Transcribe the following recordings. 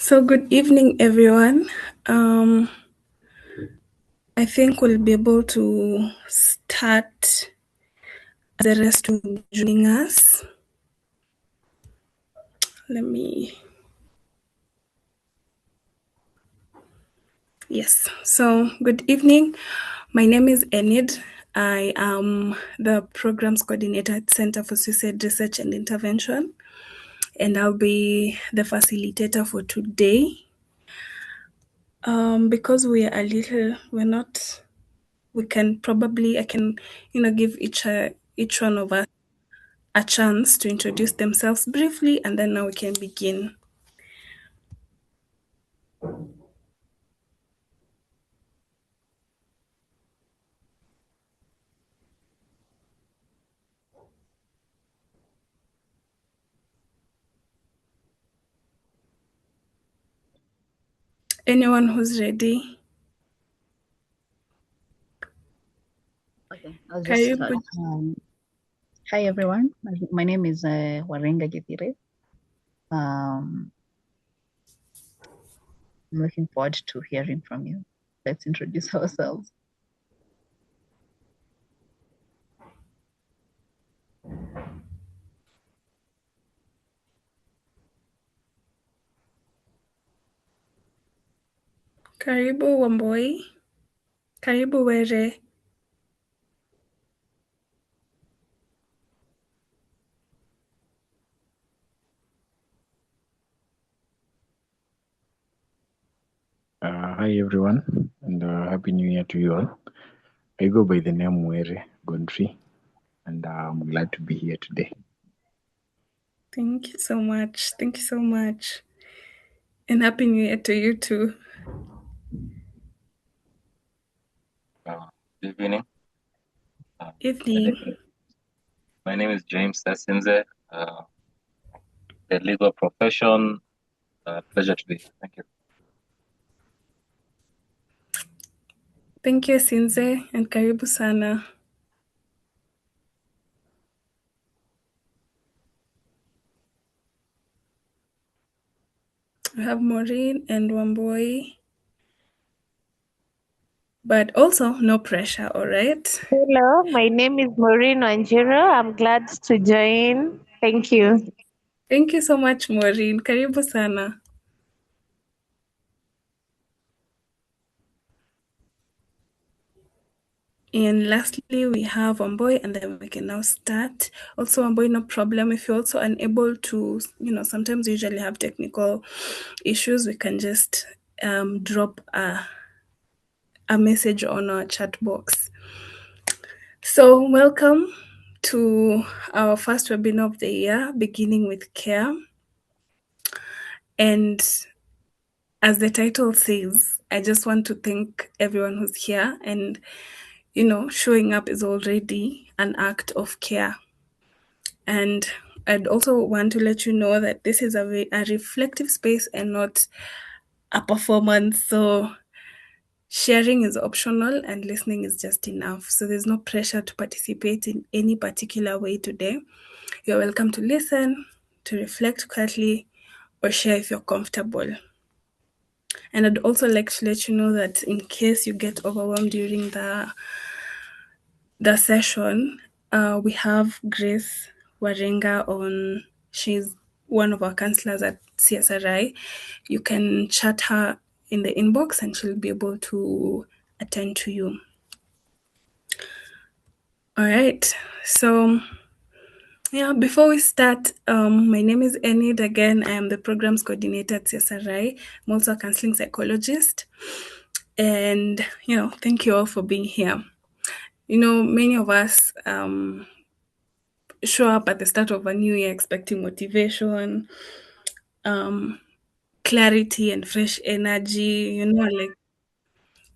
So, good evening, everyone. Um, I think we'll be able to start as the rest will be joining us. Let me. Yes. So, good evening. My name is Enid. I am the Programs Coordinator at Center for Suicide Research and Intervention, and I'll be the facilitator for today. Because we are a little, we're not. We can probably, I can, give each one of us a chance to introduce themselves briefly, and then now we can begin. Anyone who's ready? Okay, I'll just start. Karibu. Hi, everyone. My name is Warenga Githire. I'm looking forward to hearing from you. Let's introduce ourselves. Karibu Wamboi. Karibu Were. Hi everyone, and Happy New Year to you all. I go by the name Were Godfrey, and I'm glad to be here today. Thank you so much. Thank you so much. And Happy New Year to you too. Good evening. Evening. My name is James Sasinze, the legal profession. Pleasure to be here. Thank you. Thank you, Sinze, and Karibu Sana. We have Maureen and Wamboi. But also, no pressure, all right? Hello, my name is Maureen Wanjiru. I'm glad to join. Thank you. Thank you so much, Maureen. Karibu Sana. And lastly, we have Wamboi, and then we can now start. Also, Wamboi, no problem. If you're also unable to, sometimes we usually have technical issues, we can just drop a message on our chat box. So, welcome to our first webinar of the year, beginning with care. And as the title says, I just want to thank everyone who's here, and showing up is already an act of care. And I'd also want to let you know that this is a reflective space and not a performance. So sharing is optional and listening is just enough. So there's no pressure to participate in any particular way today. You're welcome to listen, to reflect quietly, or share if you're comfortable. And I'd also like to let you know that in case you get overwhelmed during the session, we have Grace Warenga on. She's one of our counselors at CSRI. You can chat her in the inbox and she'll be able to attend to you. All right. So, before we start, my name is Enid. Again, I am the programs coordinator at CSRI. I'm also a counseling psychologist. And, thank you all for being here. Many of us show up at the start of a new year expecting motivation, clarity, and fresh energy, like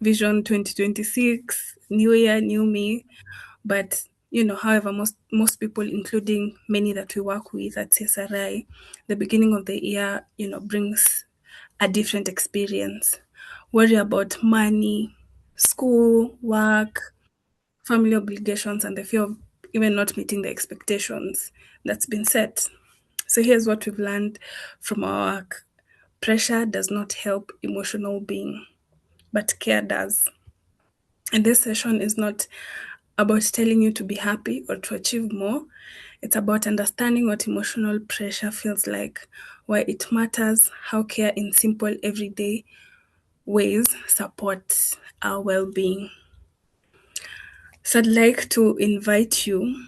Vision 2026, New Year, New Me. But, however, most people, including many that we work with at CSRI, the beginning of the year, brings a different experience. Worry about money, school, work, family obligations, and the fear of even not meeting the expectations that's been set. So here's what we've learned from our work. pressure does not help emotional being, but care does. And this session is not about telling you to be happy or to achieve more. It's about understanding what emotional pressure feels like, why it matters, how care in simple, everyday ways supports our well being. So I'd like to invite you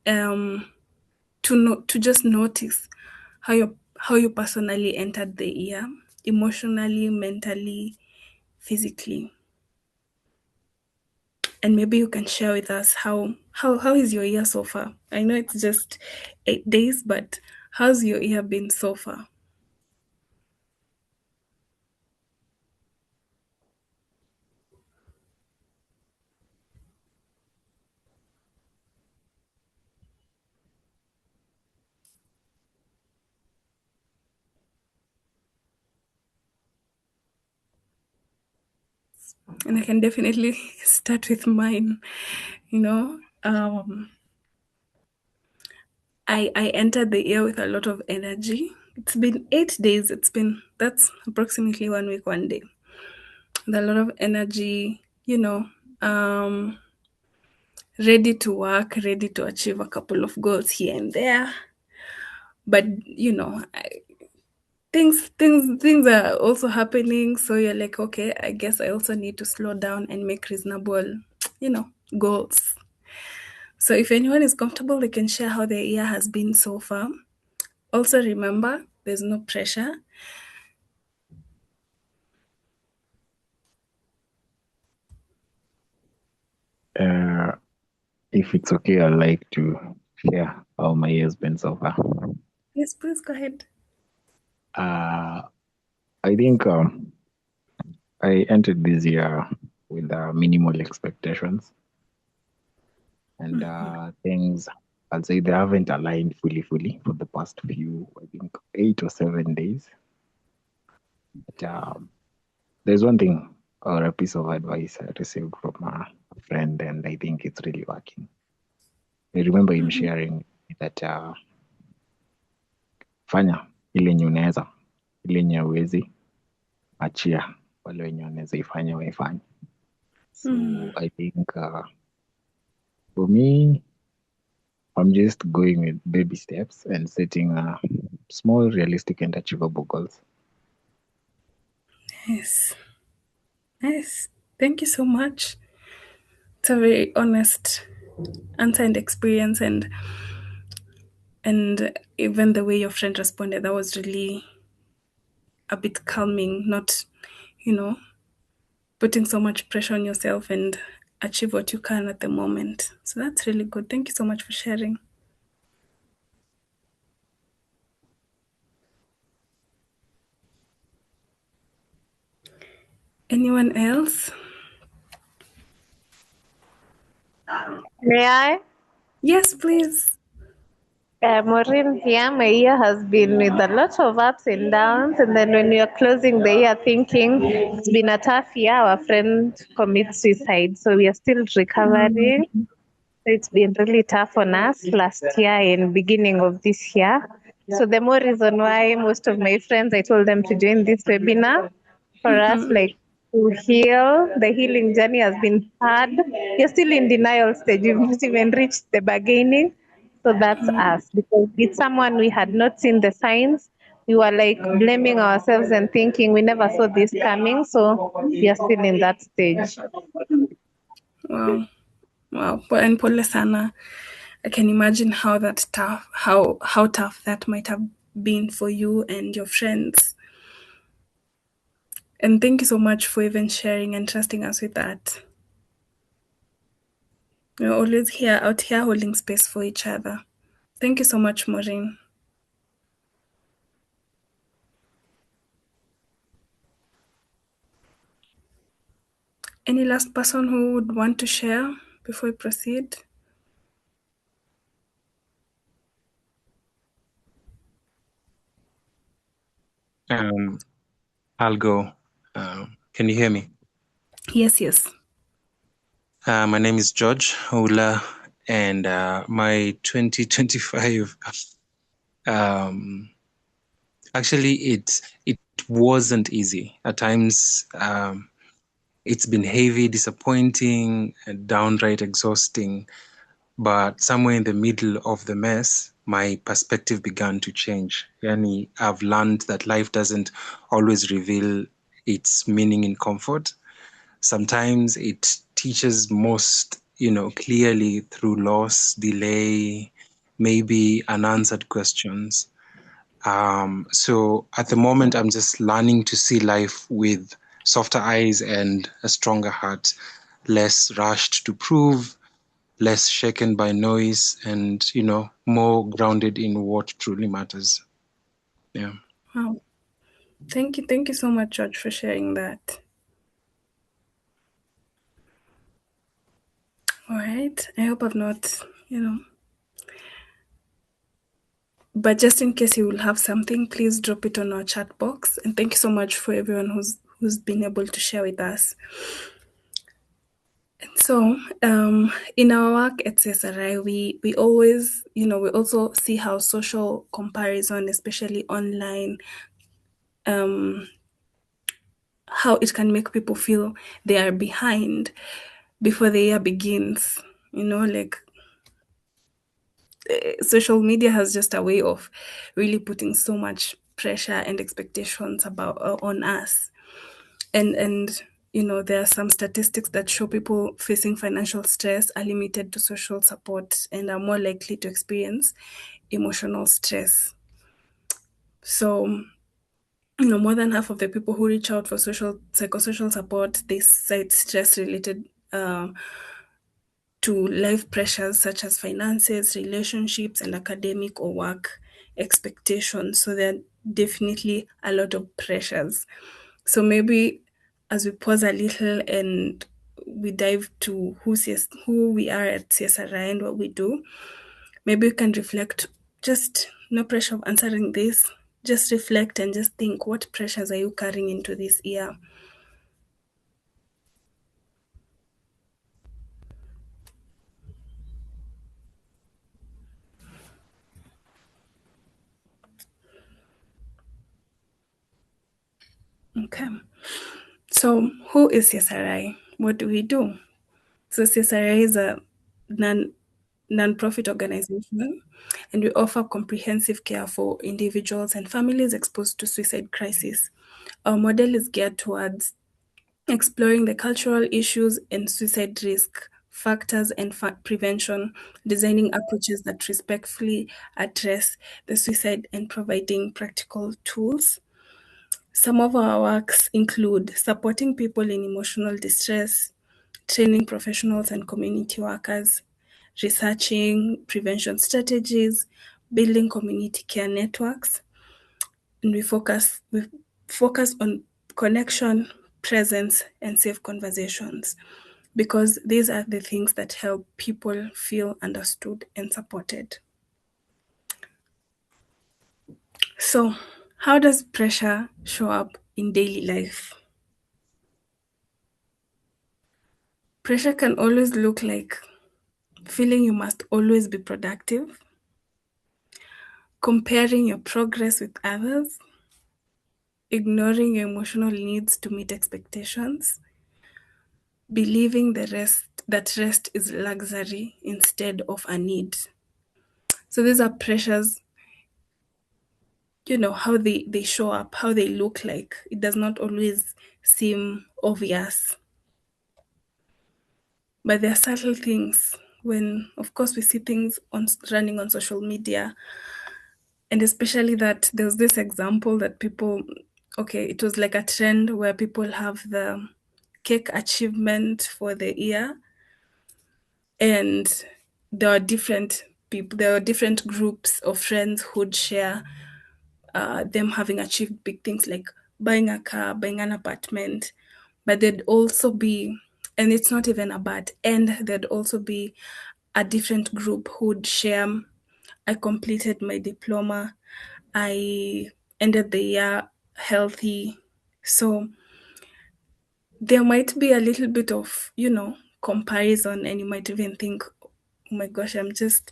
to just notice how you personally entered the year, emotionally, mentally, physically. And maybe you can share with us how is your year so far? I know it's just 8 days, but how's your year been so far? And I can definitely start with mine. You know, I entered the year with a lot of energy. It's been 8 days. That's approximately 1 week, 1 day. With a lot of energy, ready to work, ready to achieve a couple of goals here and there. But things are also happening, so you're like, okay, I guess I also need to slow down and make reasonable, goals. So if anyone is comfortable, they can share how their year has been so far. Also remember, there's no pressure. If it's okay, I'd like to share how my year's been so far. Yes, please go ahead. I think I entered this year with minimal expectations, and things, I'll say, they haven't aligned fully for the past few, I think, 8 or 7 days. But there's one thing or a piece of advice I received from a friend, and I think it's really working. I remember him sharing that fanya ile yenye unaweza, ile yenye hauwezi achia wale wenye wanaweza ifanya waifanye. So I think for me, I'm just going with baby steps and setting small, realistic, and achievable goals. Yes. Nice. Thank you so much. It's a very honest answer and experience, and even the way your friend responded, that was really a bit calming, not, putting so much pressure on yourself, and achieve what you can at the moment. So that's really good. Thank you so much for sharing. Anyone else? May I? Yes, please. Maureen here. My year has been with a lot of ups and downs. And then when you're closing the year thinking it's been a tough year, our friend commits suicide. So we are still recovering. So it's been really tough on us last year and beginning of this year. So the more reason why most of my friends, I told them to join this webinar for us, like, to heal. The healing journey has been hard. You're still in denial stage. You've not even reached the bargaining. So that's us, because it's someone we had not seen the signs. We were like blaming ourselves and thinking we never saw this coming. So we are still in that stage. Wow. And pole sana. I can imagine how tough that might have been for you and your friends. And thank you so much for even sharing and trusting us with that. We're always out here holding space for each other. Thank you so much, Maureen. Any last person who would want to share before we proceed? I'll go. Can you hear me? Yes. My name is George Oula, and my 2025 Actually, it wasn't easy. At times, it's been heavy, disappointing, and downright exhausting. But somewhere in the middle of the mess, my perspective began to change. Yani, I've learned that life doesn't always reveal its meaning in comfort. Sometimes it teaches most, clearly through loss, delay, maybe unanswered questions. So at the moment, I'm just learning to see life with softer eyes and a stronger heart, less rushed to prove, less shaken by noise, and more grounded in what truly matters. Yeah. Wow. Thank you so much, George, for sharing that. All right. I hope I've not, but just in case you will have something, please drop it on our chat box. And thank you so much for everyone who's been able to share with us. And so, in our work at CSRI, we always, we also see how social comparison, especially online, how it can make people feel they are behind before the year begins. Like social media has just a way of really putting so much pressure and expectations about on us, and there are some statistics that show people facing financial stress are limited to social support and are more likely to experience emotional stress. So more than half of the people who reach out for psychosocial support, they cite stress related to life pressures such as finances, relationships, and academic or work expectations. So there are definitely a lot of pressures. So maybe as we pause a little and we dive to who we are at CSRI and what we do, maybe we can reflect. Just no pressure of answering this. Just reflect and just think, what pressures are you carrying into this year? Okay. So who is CSRI? What do we do? So CSRI is a non-profit organization, and we offer comprehensive care for individuals and families exposed to suicide crisis. Our model is geared towards exploring the cultural issues and suicide risk factors and prevention, designing approaches that respectfully address the suicide and providing practical tools. Some of our works include supporting people in emotional distress, training professionals and community workers, researching prevention strategies, building community care networks, and we focus on connection, presence, and safe conversations, because these are the things that help people feel understood and supported. So, how does pressure show up in daily life? Pressure can always look like feeling you must always be productive, comparing your progress with others, ignoring your emotional needs to meet expectations, believing that rest is luxury instead of a need. So these are pressures, how they show up, how they look like. It does not always seem obvious. But there are subtle things when, of course, we see things running on social media. And especially that there's this example that it was like a trend where people have the cake achievement for the year. And there are different people, there are different groups of friends who'd share them having achieved big things like buying a car, buying an apartment. But there'd also be, and it's not even a bad end, there'd also be a different group who'd share, I completed my diploma, I ended the year healthy. So there might be a little bit of, comparison, and you might even think, oh my gosh, I'm just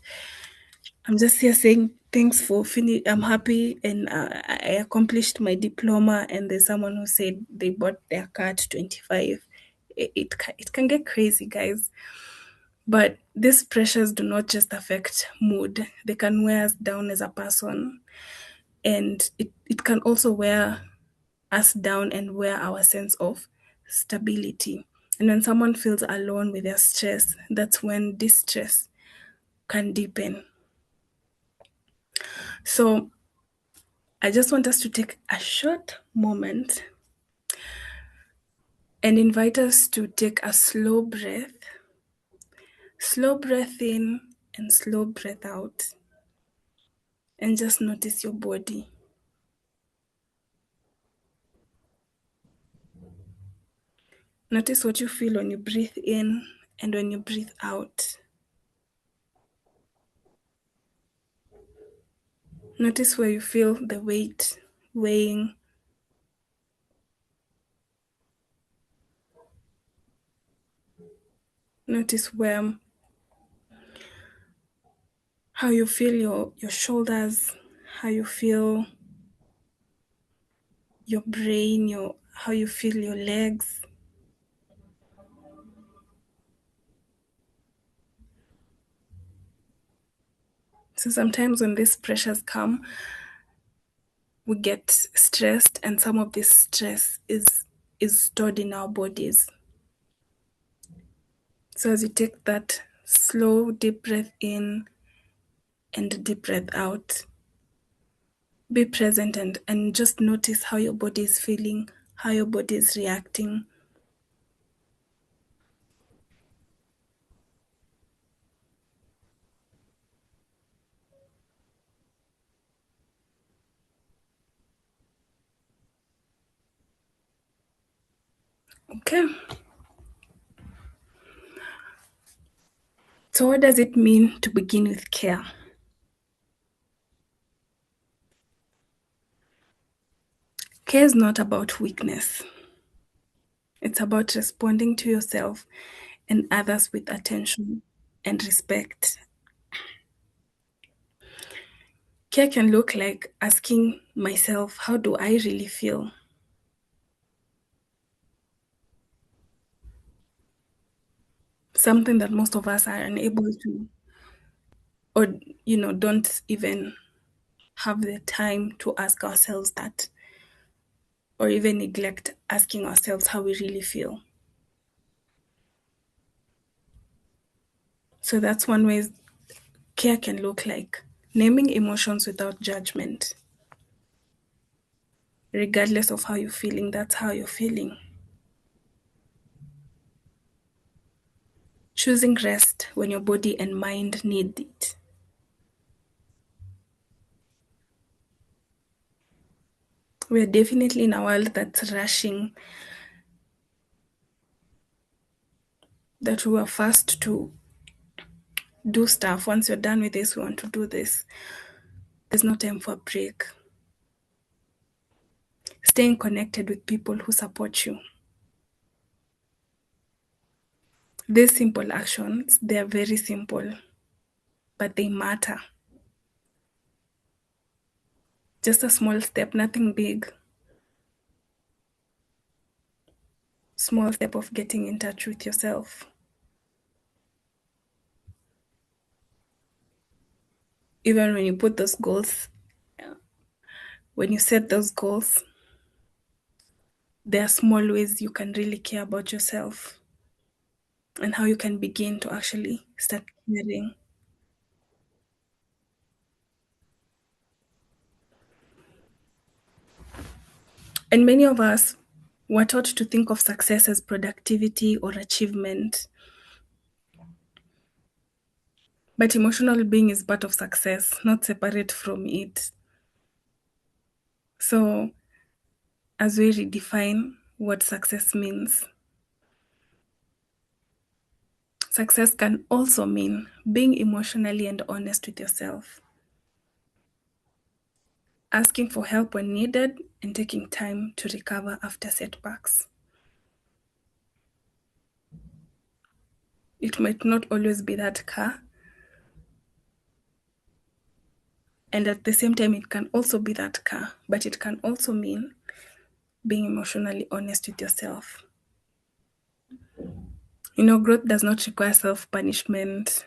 I'm just here saying thanks for I'm happy and I accomplished my diploma, and there's someone who said they bought their car at 25. It can get crazy, guys. But these pressures do not just affect mood. They can wear us down as a person, and it can also wear us down and wear our sense of stability. And when someone feels alone with their stress, that's when distress can deepen. So I just want us to take a short moment and invite us to take a slow breath in and slow breath out, and just notice your body. Notice what you feel when you breathe in and when you breathe out. Notice where you feel the weight weighing. Notice how you feel your shoulders, how you feel your brain, how you feel your legs. So sometimes when these pressures come, we get stressed, and some of this stress is stored in our bodies. So as you take that slow, deep breath in and deep breath out, be present and just notice how your body is feeling, how your body is reacting. Okay. So what does it mean to begin with care? Care is not about weakness. It's about responding to yourself and others with attention and respect. Care can look like asking myself, how do I really feel? Something that most of us are unable to, or don't even have the time to ask ourselves that, or even neglect asking ourselves how we really feel. So that's one way care can look like: naming emotions without judgment. Regardless of how you're feeling, that's how you're feeling. Choosing rest when your body and mind need it. We're definitely in a world that's rushing, that we are fast to do stuff. Once you're done with this, we want to do this. There's no time for a break. Staying connected with people who support you. These simple actions, they are very simple, but they matter. Just a small step, nothing big. Small step of getting in touch with yourself. Even when you put those goals, when you set those goals, there are small ways you can really care about yourself and how you can begin to actually start caring. And many of us were taught to think of success as productivity or achievement. But emotional being is part of success, not separate from it. So, as we redefine what success means, success can also mean being emotionally and honest with yourself, asking for help when needed, and taking time to recover after setbacks. It might not always be that car. And at the same time, it can also be that care, but it can also mean being emotionally honest with yourself. You know, growth does not require self-punishment.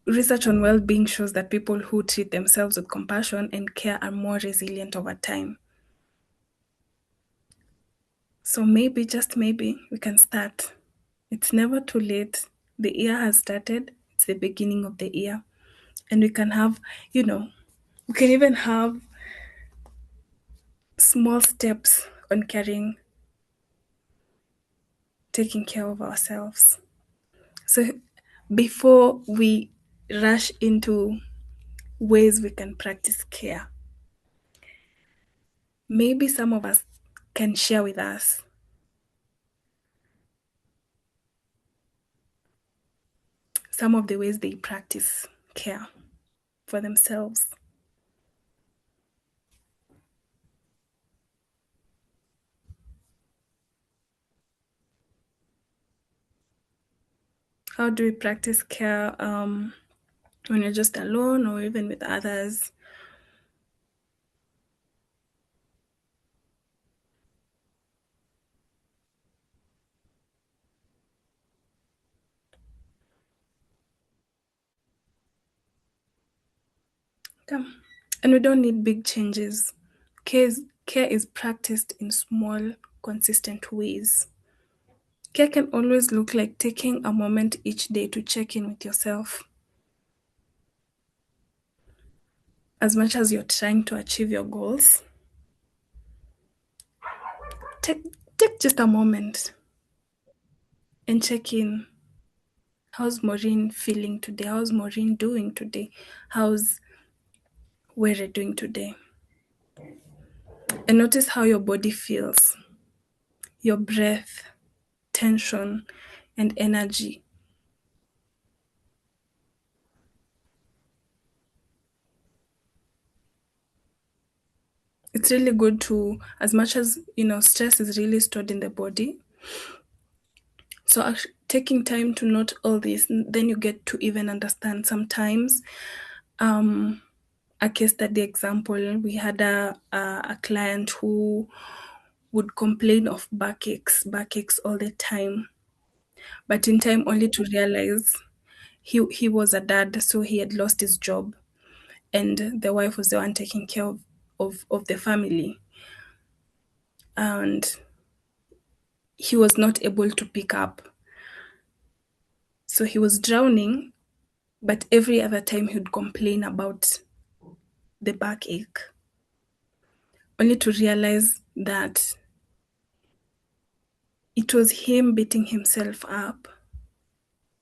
Research on well-being shows that people who treat themselves with compassion and care are more resilient over time. So maybe, just maybe, we can start. It's never too late. The year has started. It's the beginning of the year. And we can have, you know, we can even have small steps on taking care of ourselves. So before we rush into ways we can practice care, maybe some of us can share with us some of the ways they practice care for themselves. How do we practice care when you're just alone or even with others? Okay. And we don't need big changes. Care is practiced in small, consistent ways. Care can always look like taking a moment each day to check in with yourself. As much as you're trying to achieve your goals, take just a moment and check in. How's Maureen feeling today? How's Maureen doing today? How's Were doing today? And notice how your body feels, your breath, tension, and energy. It's really good to, as much as, you know, stress is really stored in the body. So taking time to note all this, then you get to even understand sometimes. A case study example, we had a client who would complain of backaches all the time, but in time only to realize he was a dad, so he had lost his job, and the wife was the one taking care of the family, and he was not able to pick up. So he was drowning, but every other time he would complain about the backache, only to realize that it was him beating himself up,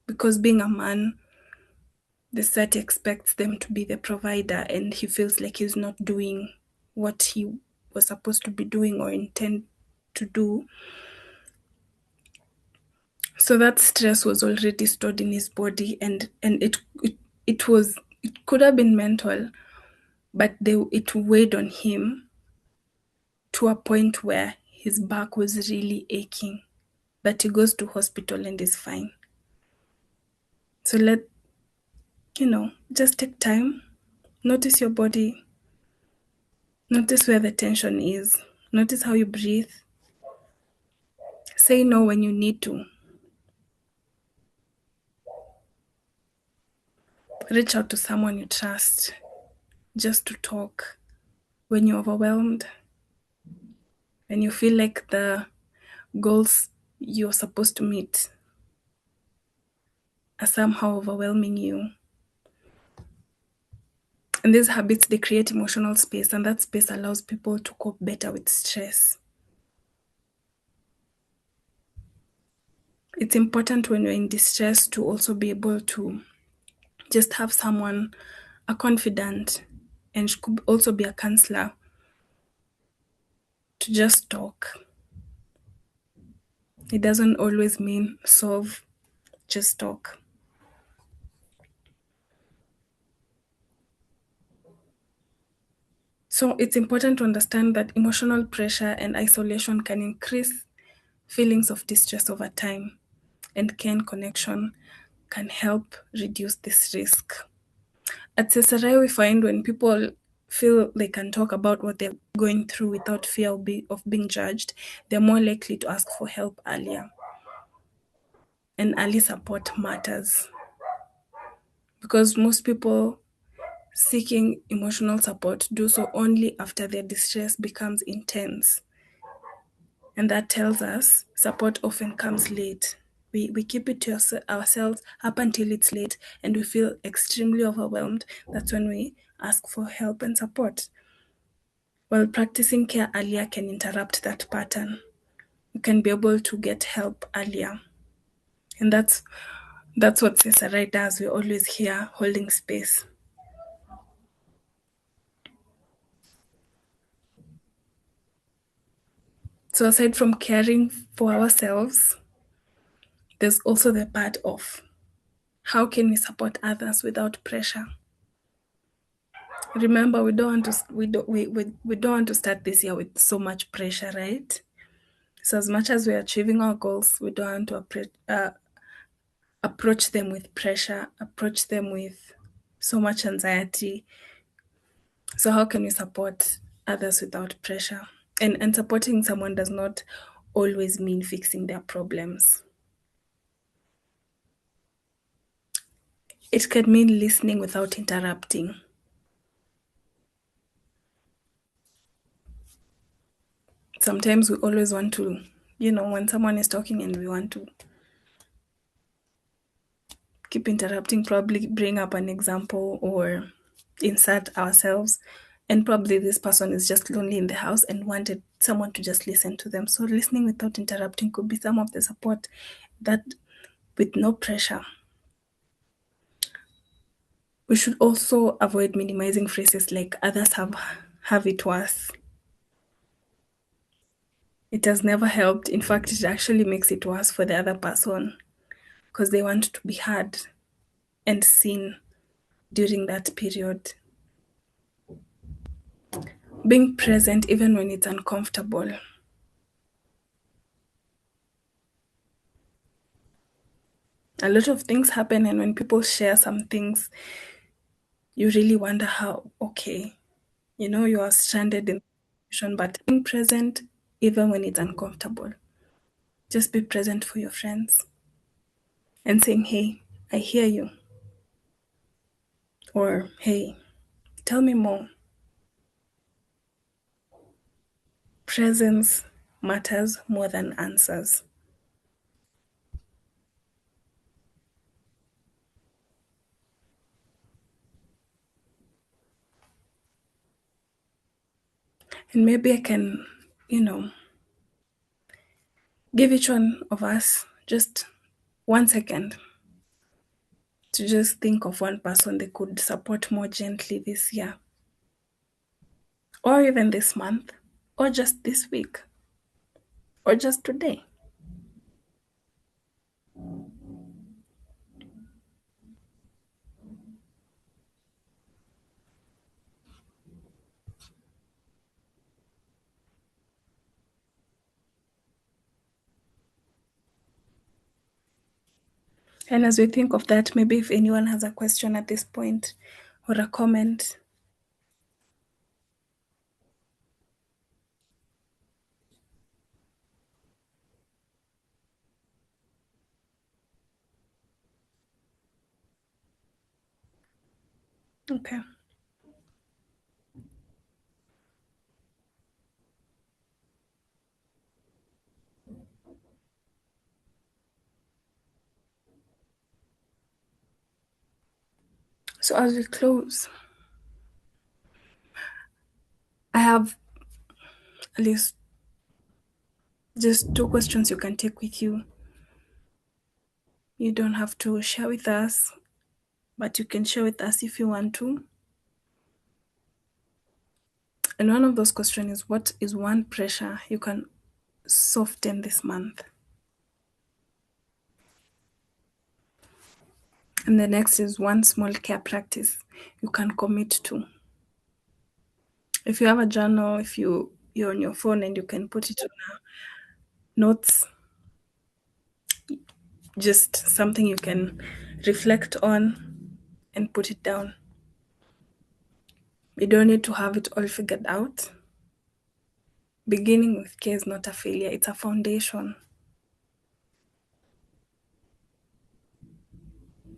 because being a man, the society expects them to be the provider, and he feels like he's not doing what he was supposed to be doing or intend to do. So that stress was already stored in his body, and it could have been mental, but it weighed on him to a point where his back was really aching, but he goes to hospital and is fine. So just take time, notice your body, notice where the tension is, notice how you breathe, say no when you need to, reach out to someone you trust just to talk when you're overwhelmed, when you feel like the goals you're supposed to meet are somehow overwhelming you. And these habits, they create emotional space, and that space allows people to cope better with stress. It's important when you're in distress to also be able to just have someone, a confidant, and she could also be a counselor, to just talk. It doesn't always mean solve, just talk. So it's important to understand that emotional pressure and isolation can increase feelings of distress over time, and care and connection can help reduce this risk. At CSRI, we find when people feel they can talk about what they're going through without fear of being judged, they're more likely to ask for help earlier. And early support matters because most people seeking emotional support do so only after their distress becomes intense. And that tells us support often comes late. We keep it to ourselves up until it's late and we feel extremely overwhelmed. That's when we ask for help and support. While practicing care earlier can interrupt that pattern, you can be able to get help earlier. And that's what CSRI does. We're always here holding space. So aside from caring for ourselves, there's also the part of how can we support others without pressure. Remember, we don't want to start this year with so much pressure, right? So as much as we're achieving our goals, we don't want to approach them with pressure, approach them with so much anxiety. So how can we support others without pressure? And supporting someone does not always mean fixing their problems. It can mean listening without interrupting. Sometimes we always want to, when someone is talking and we want to keep interrupting, probably bring up an example or insert ourselves. And probably this person is just lonely in the house and wanted someone to just listen to them. So listening without interrupting could be some of the support that with no pressure. We should also avoid minimizing phrases like others have it worse. It has never helped. In fact, it actually makes it worse for the other person because they want to be heard and seen during that period. Being present even when it's uncomfortable. A lot of things happen, and when people share some things, you really wonder how, okay, you are stranded in the situation, but being present even when it's uncomfortable. Just be present for your friends and saying, hey, I hear you. Or, hey, tell me more. Presence matters more than answers. And maybe I can, give each one of us just 1 second to just think of one person they could support more gently this year, or even this month, or just this week, or just today. And as we think of that, maybe if anyone has a question at this point or a comment. Okay. So as we close, I have at least just 2 questions you can take with you. You don't have to share with us, but you can share with us if you want to. And one of those questions is, what is one pressure you can soften this month? And the next is one small care practice you can commit to. If you have a journal, if you're on your phone and you can put it on notes, just something you can reflect on and put it down. You don't need to have it all figured out. Beginning with care is not a failure, it's a foundation.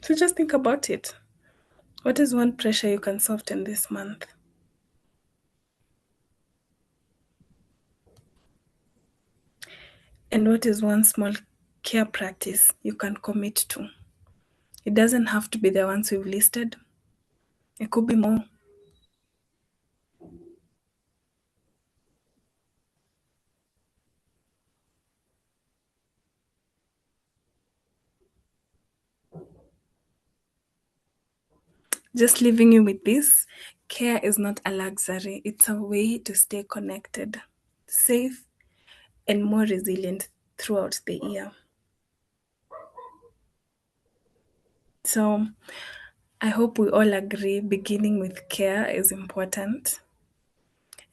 So just think about it. What is one pressure you can soften this month? And what is one small care practice you can commit to? It doesn't have to be the ones we've listed. It could be more. Just leaving you with this, care is not a luxury. It's a way to stay connected, safe, and more resilient throughout the year. So I hope we all agree beginning with care is important.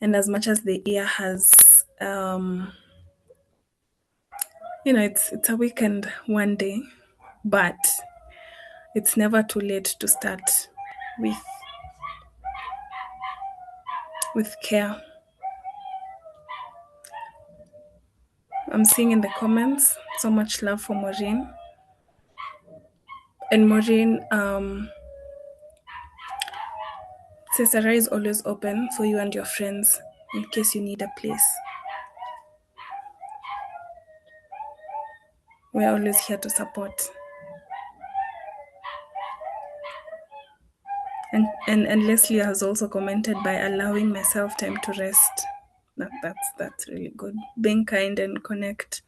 And as much as the year has, it's a weekend one day, but it's never too late to start with care. I'm seeing in the comments so much love for Maureen. And Maureen, Cesara is always open for you and your friends in case you need a place. We're always here to support. And Leslie has also commented by allowing myself time to rest. That's really good. Being kind and connect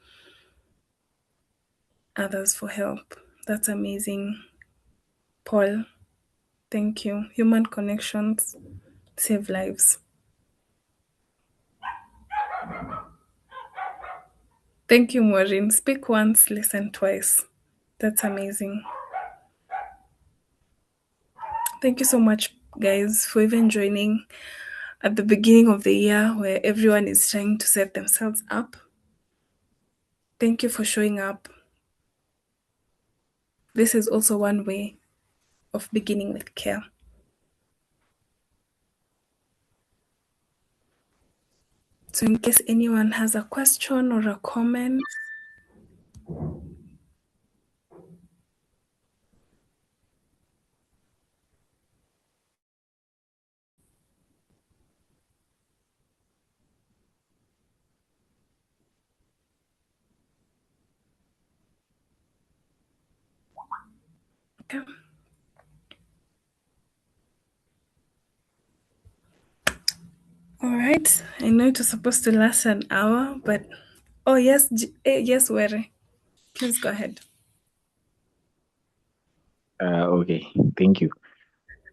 others for help. That's amazing. Paul, thank you. Human connections save lives. Thank you, Maureen. Speak once, listen twice. That's amazing. Thank you so much, guys, for even joining at the beginning of the year where everyone is trying to set themselves up. Thank you for showing up. This is also one way of beginning with care. So in case anyone has a question or a comment, okay. All right. I know it was supposed to last an hour, but oh yes, yes, Were. Please go ahead. Okay, thank you.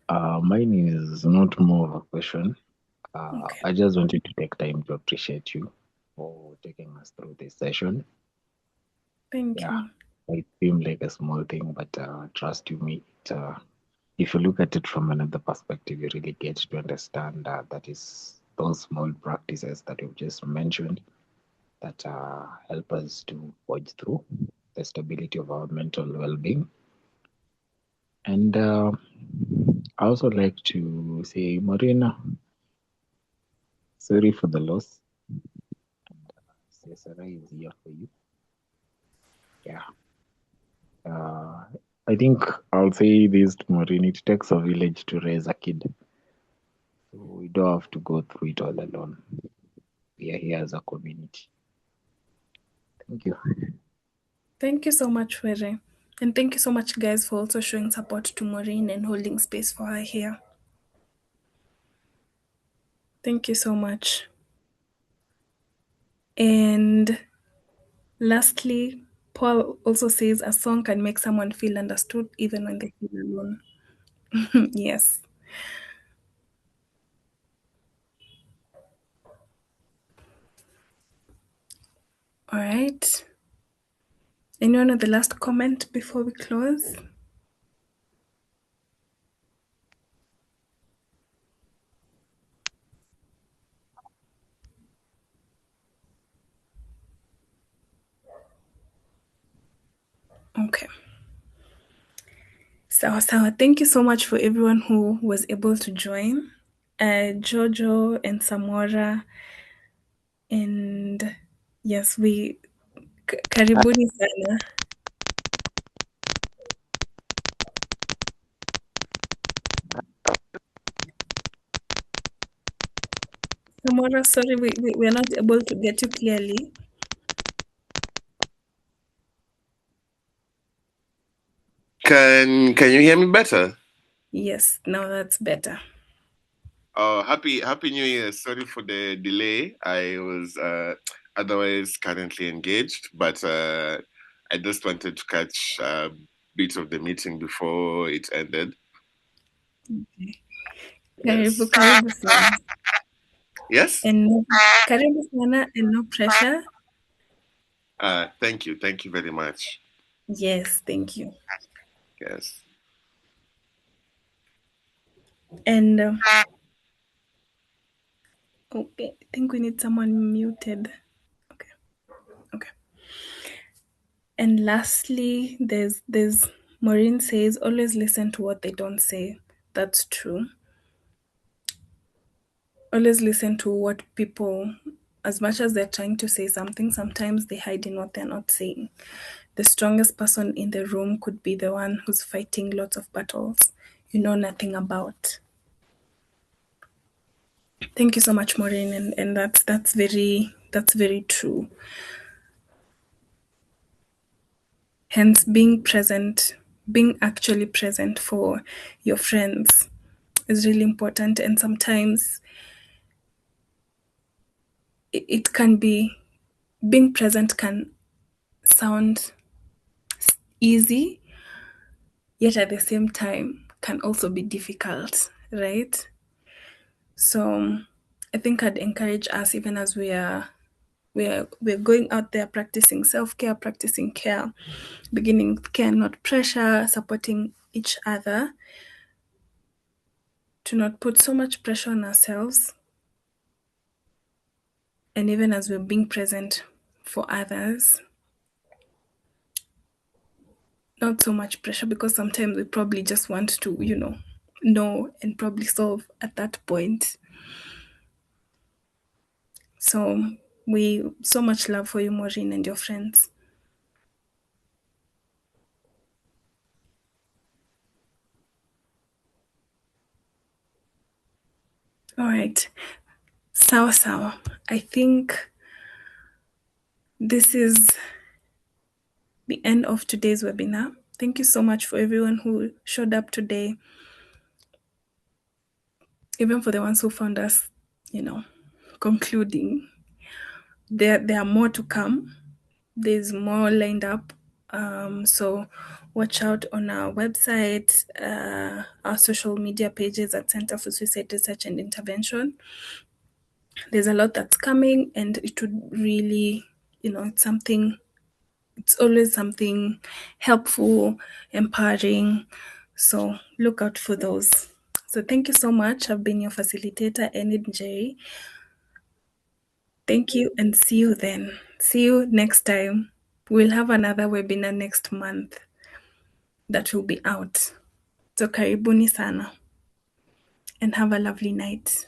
Mine is not more of a question. Okay. I just wanted to take time to appreciate you for taking us through this session. Thank Yeah, you. it seemed like a small thing, but trust you me, if you look at it from another perspective, you really get to understand that is those small practices that you've just mentioned that help us to forge through the stability of our mental well-being. And I also like to say, Marina, sorry for the loss. Cesara is here for you. Yeah. I think I'll say this to Maureen, it takes a village to raise a kid. So we don't have to go through it all alone. We are here as a community. Thank you. Thank you so much, Were. And thank you so much, guys, for also showing support to Maureen and holding space for her here. Thank you so much. And lastly, Paul also says a song can make someone feel understood even when they feel alone. Yes. All right. Anyone with the last comment before we close? Okay. So thank you so much for everyone who was able to join. Jojo and Samora, and yes, karibuni sana. Samora, sorry, we're not able to get you clearly. Can you hear me better? Yes, now that's better. Oh, happy New Year. Sorry for the delay. I was otherwise currently engaged, but I just wanted to catch a bit of the meeting before it ended. Okay. Yes. Karibu sana. Yes? And karibu sana and no pressure. Thank you. Thank you very much. Yes, thank you. Yes. And okay, I think we need someone muted. Okay. And lastly, there's Maureen says, always listen to what they don't say. That's true. Always listen to what people, as much as they're trying to say something, sometimes they hide in what they're not saying. The strongest person in the room could be the one who's fighting lots of battles you know nothing about. Thank you so much, Maureen, and that's very true. Hence, being actually present for your friends is really important. And sometimes it can be, being present can sound easy, yet at the same time can also be difficult, right? So I think I'd encourage us, even as we're going out there practicing self-care, practicing care, beginning with care, not pressure, supporting each other, to not put so much pressure on ourselves. And even as we're being present for others, not so much pressure, because sometimes we probably just want to, know and probably solve at that point. So so much love for you, Maureen, and your friends. All right. Sawa. I think this is the end of today's webinar. Thank you so much for everyone who showed up today, even for the ones who found us, concluding. There are more to come. There's more lined up. So watch out on our website, our social media pages at Center for Suicide Research and Intervention. There's a lot that's coming, and it would really, it's always something helpful, empowering. So look out for those. So thank you so much. I've been your facilitator, Enid J. Thank you, and see you then. See you next time. We'll have another webinar next month that will be out. So karibuni sana, and have a lovely night.